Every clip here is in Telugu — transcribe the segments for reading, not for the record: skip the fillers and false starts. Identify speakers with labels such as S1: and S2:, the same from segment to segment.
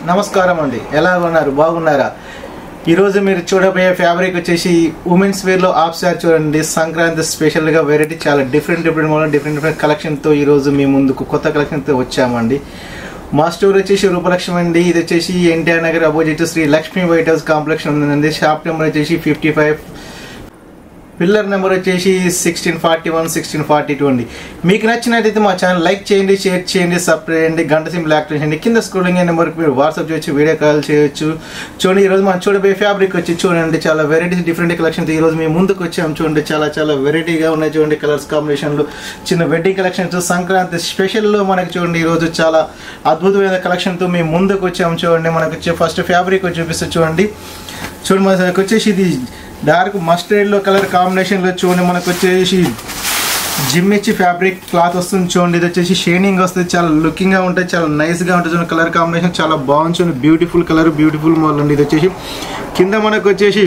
S1: నమస్కారం అండి, ఎలా ఉన్నారు? బాగున్నారా? ఈరోజు మీరు చూడబోయే ఫ్యాబ్రిక్ వచ్చేసి ఉమెన్స్ వేర్లో ఆఫ్ సారీ చూడండి. సంక్రాంతి స్పెషల్గా వెరైటీ చాలా డిఫరెంట్ కలెక్షన్తో ఈరోజు మీ ముందుకు కొత్త కలెక్షన్తో వచ్చామండి. మా స్టోర్ వచ్చేసి రూపలక్ష్మి అండి. ఇది వచ్చేసి NTR Nagar opposite Sri Lakshmi white house complex ఉందండి. షాప్ నెంబర్ వచ్చేసి 55, పిల్లర్ నెంబర్ వచ్చేసి 1641, 1642 అండి. మీకు నచ్చినట్టయితే మా ఛానల్ లైక్ చేయండి, షేర్ చేయండి, సబ్స్క్రైబ్ చేయండి, గంట సింబల్ యాక్టివేట్ చేయండి. కింద స్క్రోలింగ్ అయ్యే నెంబర్కి మీరు వాట్సాప్ చేయొచ్చు, వీడియో కాల్ చేయొచ్చు. చూడండి, ఈరోజు మనం చూడబోయే ఫ్యాబ్రిక్ వచ్చి చూడండి చాలా వెరైటీస్ డిఫరెంట్ కలెక్షన్స్ ఈరోజు మేము ముందుకు వచ్చాము. చూడండి చాలా వెరైటీగా ఉన్నాయి. చూడండి కలర్స్ కాంబినేషన్లు, చిన్న వెడ్డింగ్ కలెక్షన్స్, సంక్రాంతి స్పెషల్లో మనకి చూడండి ఈరోజు చాలా అద్భుతమైన కలెక్షన్తో మేము ముందుకు వచ్చాము. చూడండి మనకు వచ్చే ఫస్ట్ ఫ్యాబ్రిక్ చూపిస్తే చూడండి మనకు వచ్చేసి ఇది డార్క్ మస్టర్డ్ లో కలర్ కాంబినేషన్ లో చూడండి మనకు వచ్చేసి జిమ్మిచ్చి ఫ్యాబ్రిక్ క్లాత్ వస్తుంది. చూడండి ఇది వచ్చేసి షైనింగ్ వస్తుంది, చాలా లుకింగ్ గా ఉంటుంది, చాలా నైస్ గా ఉంటుంది. చూడండి కలర్ కాంబినేషన్ చాలా బాగుంది. చూడండి బ్యూటిఫుల్ కలర్, బ్యూటిఫుల్ మోడల్ అండి. ఇది వచ్చేసి కింద మనకు వచ్చేసి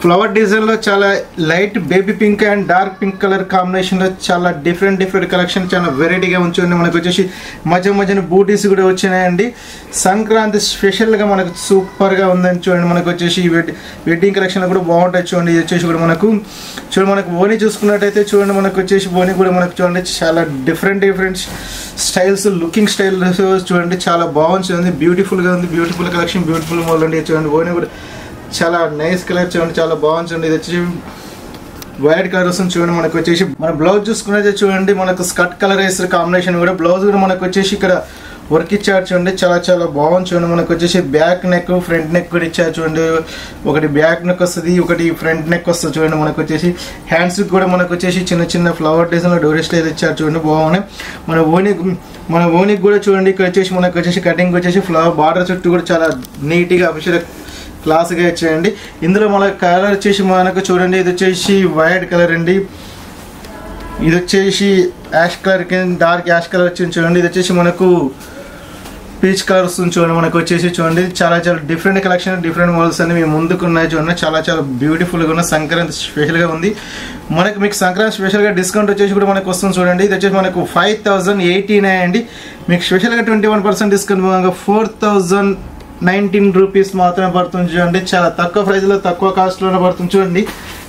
S1: ఫ్లవర్ డిజైన్ లో చాలా light baby pink and dark pink colour combination లో చాలా డిఫరెంట్ కలెక్షన్ చాలా వెరైటీగా ఉంచండి. మనకు వచ్చేసి మధ్యన బూటీస్ కూడా వచ్చినాయండి. సంక్రాంతి స్పెషల్ గా మనకు సూపర్ గా ఉందని చూడండి. మనకు వచ్చేసి వెడ్డింగ్ కలెక్షన్ కూడా బాగుంటాయి. చూడండి ఇది వచ్చేసి కూడా మనకు మనకు ఓని చూసుకున్నట్టయితే చూడండి మనకు వచ్చేసి ఓని కూడా మనకు చూడండి చాలా డిఫరెంట్ స్టైల్స్, లుకింగ్ స్టైల్ చూడండి చాలా బాగుంది, బ్యూటిఫుల్ గా ఉంది. బ్యూటిఫుల్ కలెక్షన్, బ్యూటిఫుల్ మోడల్ అండి. చూడండి ఓని కూడా చాలా నైస్ కలర్, చూడండి చాలా బాగుంది. ఇది వచ్చేసి వైట్ కలర్ వస్తుంది. చూడండి మనకు వచ్చేసి మన బ్లౌజ్ చూసుకున్నైతే చూడండి మనకు స్కర్ట్ కలర్ వేస్తారు కాంబినేషన్ కూడా. బ్లౌజ్ కూడా మనకు వచ్చేసి ఇక్కడ వర్క్ ఇచ్చారు. చూడండి చాలా బాగుంది. చూడండి మనకు వచ్చేసి బ్యాక్ నెక్, ఫ్రంట్ నెక్ కూడా ఇచ్చారు. చూడండి ఒకటి బ్యాక్ నెక్ వస్తుంది, ఒకటి ఫ్రంట్ నెక్ వస్తుంది. చూడండి మనకు వచ్చేసి హ్యాండ్స్ కూడా మనకు వచ్చేసి చిన్న ఫ్లవర్ డిజైన్ లో డోరీ స్టైల్ ఇచ్చారు. చూడండి బాగున్నాయి. మన ఓనికి కూడా చూడండి ఇక్కడ వచ్చేసి మనకు వచ్చేసి కటింగ్ వచ్చేసి ఫ్లవర్ బార్డర్ చుట్టూ కూడా చాలా నీట్ గా అఫీషియల్ క్లాస్గా ఇచ్చేయండి. ఇందులో మన కలర్ వచ్చేసి మనకు చూడండి ఇది వచ్చేసి వైట్ కలర్ అండి. ఇది వచ్చేసి ash colour, dark ash colour వచ్చింది. చూడండి ఇది వచ్చేసి మనకు పీచ్ కలర్ వస్తుంది. చూడండి మనకు వచ్చేసి చూడండి చాలా డిఫరెంట్ కలెక్షన్, డిఫరెంట్ మోడల్స్ అన్ని మేము ముందుకు ఉన్నాయి. చూడండి చాలా బ్యూటిఫుల్గా ఉన్న సంక్రాంతి స్పెషల్గా ఉంది. మీకు సంక్రాంతి స్పెషల్గా డిస్కౌంట్ వచ్చేసి కూడా మనకు వస్తుంది. చూడండి ఇది వచ్చేసి మనకు 5089 అండి. మీకు స్పెషల్గా 21% డిస్కౌంట్ 4019 రూపీస్ మాత్రమే పడుతుంది. చూడండి చాలా తక్కువ ప్రైస్లో, తక్కువ కాస్ట్లోనే పడుతుంది. చూడండి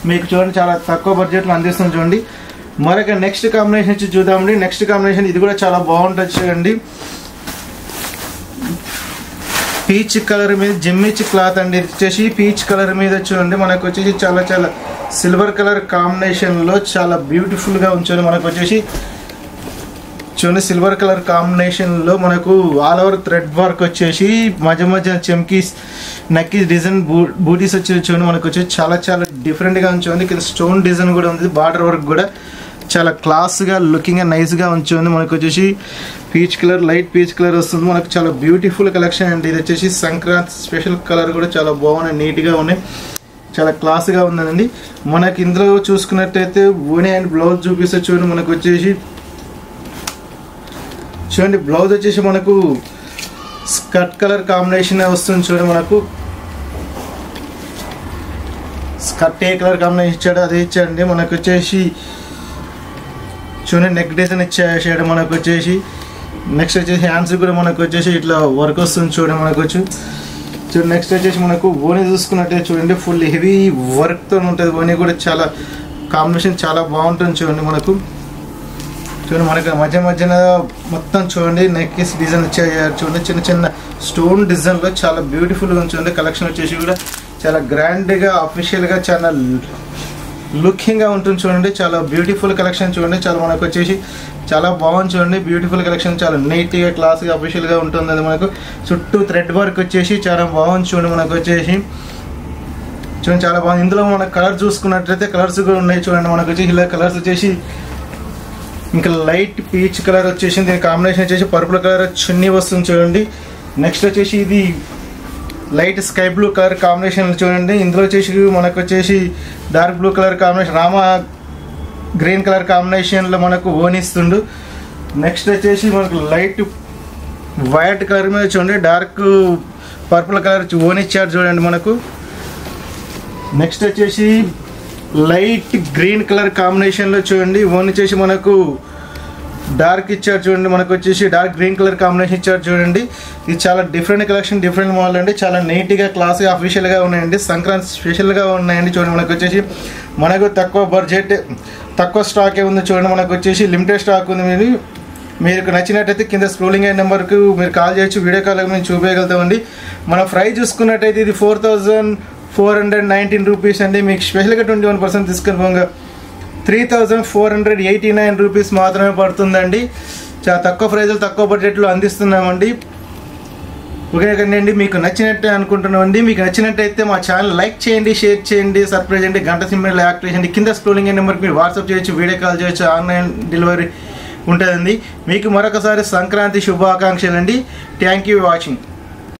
S1: మీకు చూడండి చాలా తక్కువ బడ్జెట్లో అందిస్తుంది. చూడండి మరొక నెక్స్ట్ కాంబినేషన్ వచ్చి చూద్దామండి. నెక్స్ట్ కాంబినేషన్ ఇది కూడా చాలా బాగుంటుంది. చూడండి పీచ్ కలర్ మీద జిమ్మిచ్ క్లాత్ అండి. ఇది వచ్చేసి పీచ్ కలర్ మీద చూడండి మనకు వచ్చేసి చాలా సిల్వర్ కలర్ కాంబినేషన్లో చాలా బ్యూటిఫుల్గా ఉంచండి. మనకు వచ్చేసి చూడండి సిల్వర్ కలర్ కాంబినేషన్లో మనకు ఆల్ ఓవర్ థ్రెడ్ వర్క్ వచ్చేసి మధ్య చెమ్కీస్ నక్కీ డిజైన్ బూటీస్ వచ్చేసి చూడండి మనకు వచ్చేసి చాలా డిఫరెంట్గా ఉంచండి. ఇక్కడ స్టోన్ డిజైన్ కూడా ఉంది, బార్డర్ వర్క్ కూడా చాలా క్లాస్గా లుకింగ్గా నైస్గా ఉంచండి. మనకు వచ్చేసి peach colour, light peach colour వస్తుంది. మనకు చాలా బ్యూటిఫుల్ కలెక్షన్ అండి. ఇది వచ్చేసి సంక్రాంతి స్పెషల్ కలర్ కూడా చాలా బాగున్నాయి, నీట్గా ఉన్నాయి, చాలా క్లాస్గా ఉందండి. మనకి ఇందులో చూసుకున్నట్టయితే ఓని అండ్ బ్లౌజ్ చూపిస్తే చూడండి మనకు వచ్చేసి చూడండి బ్లౌజ్ వచ్చేసి మనకు స్కర్ట్ కలర్ కాంబినేషన్ వస్తుంది. చూడండి మనకు స్కర్ట్ ఏ కలర్ కాంబినేషన్ ఇచ్చాడు అదే ఇచ్చాడండి. మనకు వచ్చేసి చూడండి నెక్ డిజైన్ ఇచ్చాడు. మనకు వచ్చేసి నెక్స్ట్ వచ్చేసి హ్యాండ్స్ కూడా మనకు వచ్చేసి ఇట్లా వర్క్ వస్తుంది. చూడండి మనకు చూడండి నెక్స్ట్ వచ్చేసి మనకు ఓని చూసుకున్నట్టే చూడండి ఫుల్ హెవీ వర్క్తో ఉంటుంది. ఓని కూడా చాలా కాంబినేషన్ చాలా బాగుంటుంది. చూడండి మనకు మధ్యన మొత్తం చూడండి నెక్స్ డిజైన్ ఇచ్చారు. చూడండి చిన్న స్టోన్ డిజైన్లో చాలా బ్యూటిఫుల్గా చూడండి. కలెక్షన్ వచ్చేసి కూడా చాలా గ్రాండ్గా అఫీషియల్గా చాలా లుకింగ్గా ఉంటుంది. చూడండి చాలా బ్యూటిఫుల్ కలెక్షన్. చూడండి చాలా మనకు వచ్చేసి చాలా బాగుంది. చూడండి బ్యూటిఫుల్ కలెక్షన్, చాలా నీట్గా క్లాస్గా అఫీషియల్గా ఉంటుంది. అది మనకు చుట్టూ థ్రెడ్ వర్క్ వచ్చేసి చాలా బాగుంది. చూడండి మనకు వచ్చేసి చూడండి చాలా బాగుంది. ఇందులో మనకు కలర్ చూసుకున్నట్లయితే కలర్స్ కూడా ఉన్నాయి. చూడండి మనకు వచ్చేసి ఇలా కలర్స్ వచ్చేసి ఇంకా లైట్ పీచ్ కలర్ వచ్చేసి దీని కాంబినేషన్ వచ్చేసి పర్పుల్ కలర్ చున్నీ వస్తుంది. చూడండి నెక్స్ట్ వచ్చేసి ఇది light sky blue colour combination చూడండి. ఇందులో వచ్చేసి మనకు వచ్చేసి dark blue colour combination, Rama green colour కాంబినేషన్లో మనకు ఓనిస్తుండు. నెక్స్ట్ వచ్చేసి మనకు లైట్ వైట్ కలర్ మీద చూడండి డార్క్ పర్పుల్ కలర్ ఓనిచ్చారు. చూడండి మనకు నెక్స్ట్ వచ్చేసి లైట్ గ్రీన్ కలర్ కాంబినేషన్లో చూడండి ఓన్ వచ్చేసి మనకు డార్క్ ఇచ్చారు చూడండి, మనకు వచ్చేసి డార్క్ గ్రీన్ కలర్ కాంబినేషన్ ఇచ్చారు చూడండి. ఇది చాలా డిఫరెంట్ కలెక్షన్, డిఫరెంట్ మోడల్ అండి. చాలా నీట్గా క్లాస్గా అఫీషియల్గా ఉన్నాయండి. సంక్రాంతి స్పెషల్గా ఉన్నాయండి. చూడండి మనకు వచ్చేసి మనకు తక్కువ బడ్జెట్ తక్కువ స్టాకే ఉంది. చూడండి మనకు వచ్చేసి లిమిటెడ్ స్టాక్ ఉంది. మీకు నచ్చినట్టయితే కింద స్క్రోలింగ్ అయిన నెంబర్కు మీరు కాల్ చేయొచ్చు. వీడియో కాల్ మేము చూపించగలుగుతామండి. మన ప్రైస్ చూసుకున్నట్టయితే ఇది 4419 రూపీస్ అండి. మీకు స్పెషల్గా 21% డిస్కౌంట్ పోగా 3489 రూపీస్ మాత్రమే పడుతుందండి. చాలా తక్కువ ప్రైజ్లో తక్కువ బడ్జెట్లో అందిస్తున్నామండి. ఓకే కండి, మీకు నచ్చినట్టే అనుకుంటున్నామండి. మీకు నచ్చినట్టయితే మా ఛానల్ లైక్ చేయండి, షేర్ చేయండి, సబ్స్క్రైబ్ చేయండి, గంట సింబల్ యాక్టివేట్ చేయండి. కింద స్క్రోలింగ్ అయిన నెంబర్కి మీరు వాట్సాప్ చేయొచ్చు, వీడియో కాల్ చేయొచ్చు, ఆన్లైన్ డెలివరీ ఉంటుందండి. మీకు మరొకసారి సంక్రాంతి శుభాకాంక్షలు అండి. Thank you watching.